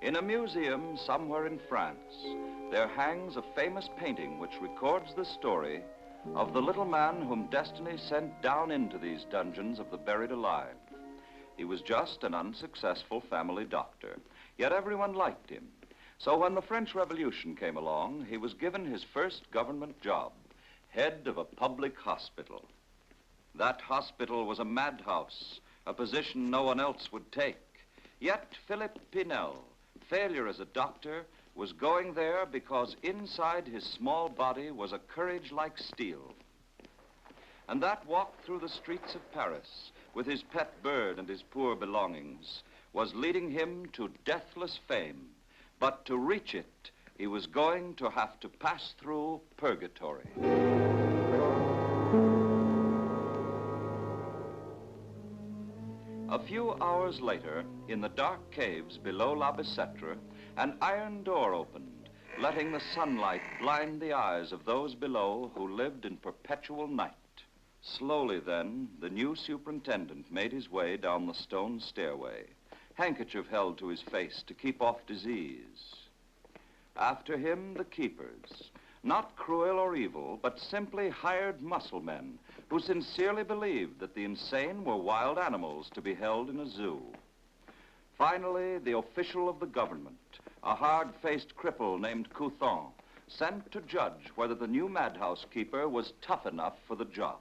In a museum somewhere in France, there hangs a famous painting which records the story of the little man whom destiny sent down into these dungeons of the buried alive. He was just an unsuccessful family doctor, yet everyone liked him. So when the French Revolution came along, he was given his first government job, head of a public hospital. That hospital was a madhouse, a position no one else would take. Yet Philippe Pinel, failure as a doctor, was going there because inside his small body was a courage like steel. And that walk through the streets of Paris with his pet bird and his poor belongings was leading him to deathless fame. But to reach it, he was going to have to pass through purgatory. A few hours later, in the dark caves below La Bicêtre, an iron door opened, letting the sunlight blind the eyes of those below who lived in perpetual night. Slowly then, the new superintendent made his way down the stone stairway, handkerchief held to his face to keep off disease. After him, the keepers, not cruel or evil, but simply hired muscle men who sincerely believed that the insane were wild animals to be held in a zoo. Finally, the official of the government, a hard-faced cripple named Couthon, sent to judge whether the new madhouse keeper was tough enough for the job.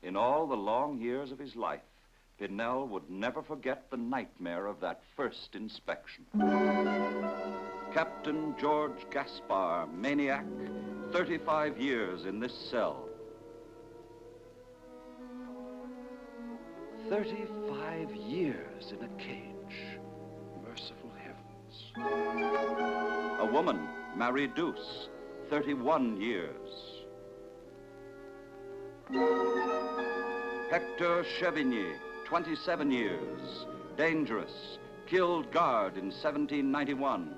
In all the long years of his life, Pinel would never forget the nightmare of that first inspection. Captain George Gaspar, maniac, 35 years in this cell. 35 years in a cage. Merciful heavens. A woman, Marie Douce, 31 years. Hector Chevigny, 27 years, dangerous, killed guard in 1791.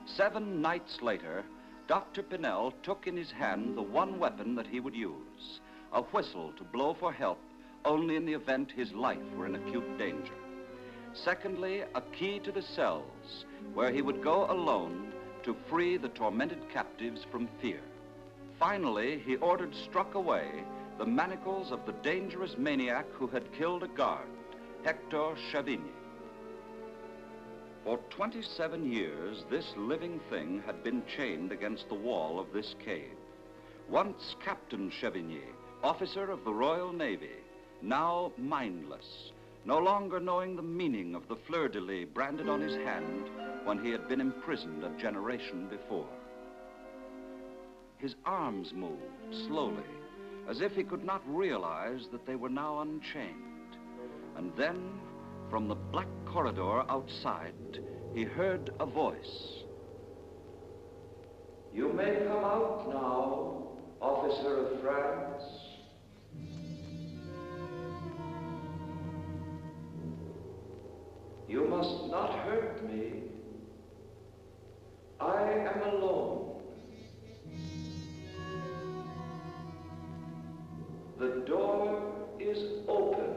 Seven nights later, Dr. Pinel took in his hand the one weapon that he would use, a whistle to blow for help only in the event his life were in acute danger. Secondly, a key to the cells, where he would go alone to free the tormented captives from fear. Finally, he ordered struck away the manacles of the dangerous maniac who had killed a guard, Hector Chevigny. For 27 years, this living thing had been chained against the wall of this cave. Once Captain Chevigny, officer of the Royal Navy, now mindless, no longer knowing the meaning of the fleur-de-lis branded on his hand when he had been imprisoned a generation before. His arms moved slowly, as if he could not realize that they were now unchained. And then, from the black corridor outside, he heard a voice. "You may come out now, officer of France." "You must not hurt me. I am alone. The door is open."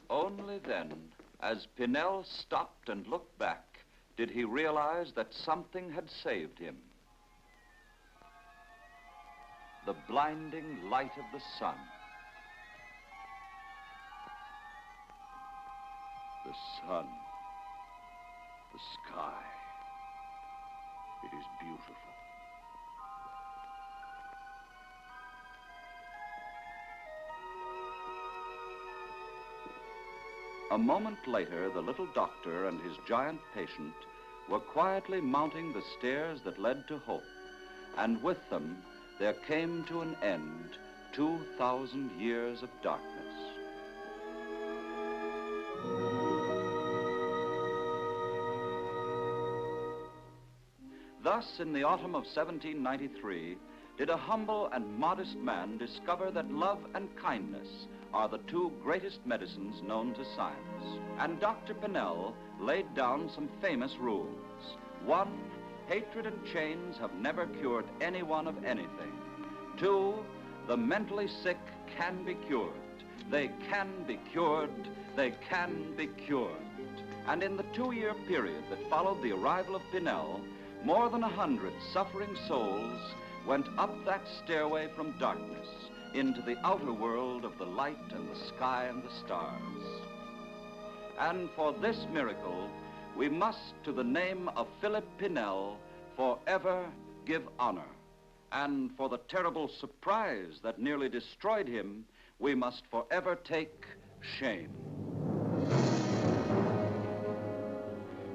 Only then, as Pinel stopped and looked back, did he realize that something had saved him. The blinding light of the sun. The sun. The sky. It is beautiful. A moment later, the little doctor and his giant patient were quietly mounting the stairs that led to hope, and with them there came to an end 2,000 years of darkness. Thus, in the autumn of 1793, did a humble and modest man discover that love and kindness are the two greatest medicines known to science. And Dr. Pinel laid down some famous rules. 1, hatred and chains have never cured anyone of anything. 2, the mentally sick can be cured. They can be cured. They can be cured. And in the 2-year period that followed the arrival of Pinel, more than 100 suffering souls went up that stairway from darkness into the outer world of the light and the sky and the stars. And for this miracle, we must, to the name of Philippe Pinel, forever give honor. And for the terrible surprise that nearly destroyed him, we must forever take shame.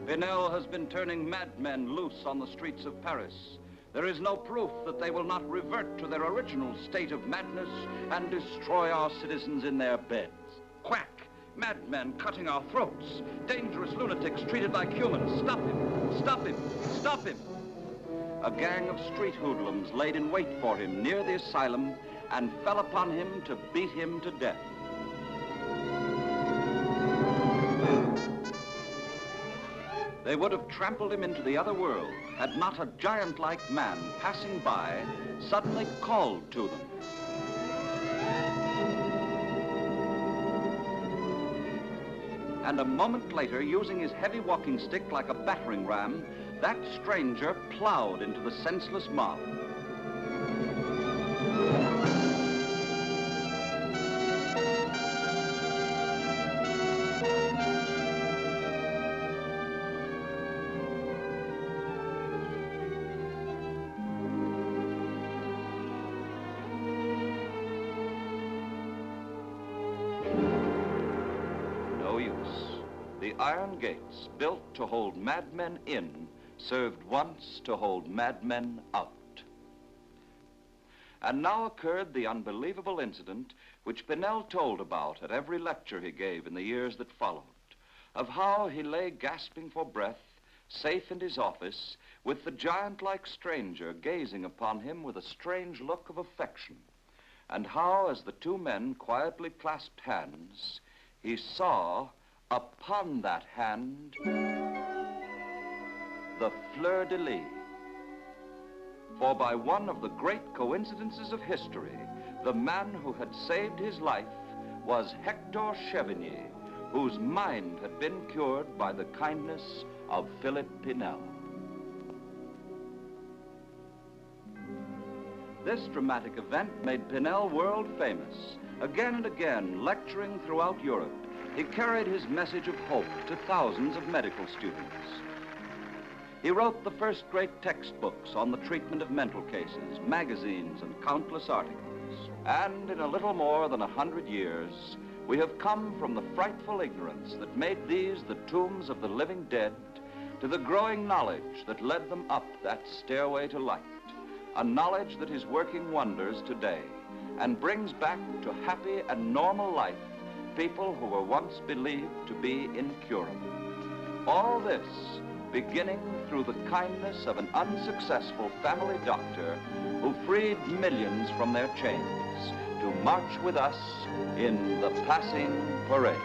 Pinel has been turning madmen loose on the streets of Paris. There is no proof that they will not revert to their original state of madness and destroy our citizens in their beds. Quack! Madmen cutting our throats. Dangerous lunatics treated like humans. Stop him! Stop him! Stop him! A gang of street hoodlums laid in wait for him near the asylum and fell upon him to beat him to death. They would have trampled him into the other world had not a giant-like man passing by suddenly called to them. And a moment later, using his heavy walking stick like a battering ram, that stranger plowed into the senseless mob. No use. The iron gates, built to hold madmen in, served once to hold madmen out. And now occurred the unbelievable incident which Pinel told about at every lecture he gave in the years that followed, of how he lay gasping for breath, safe in his office, with the giant-like stranger gazing upon him with a strange look of affection, and how, as the two men quietly clasped hands, he saw upon that hand the fleur-de-lis. For by one of the great coincidences of history, the man who had saved his life was Hector Chevigny, whose mind had been cured by the kindness of Philippe Pinel. This dramatic event made Pinel world famous. Again and again, lecturing throughout Europe, he carried his message of hope to thousands of medical students. He wrote the first great textbooks on the treatment of mental cases, magazines, and countless articles. And in a little more than 100 years, we have come from the frightful ignorance that made these the tombs of the living dead to the growing knowledge that led them up that stairway to light, a knowledge that is working wonders today and brings back to happy and normal life people who were once believed to be incurable. All this beginning through the kindness of an unsuccessful family doctor who freed millions from their chains to march with us in the passing parade.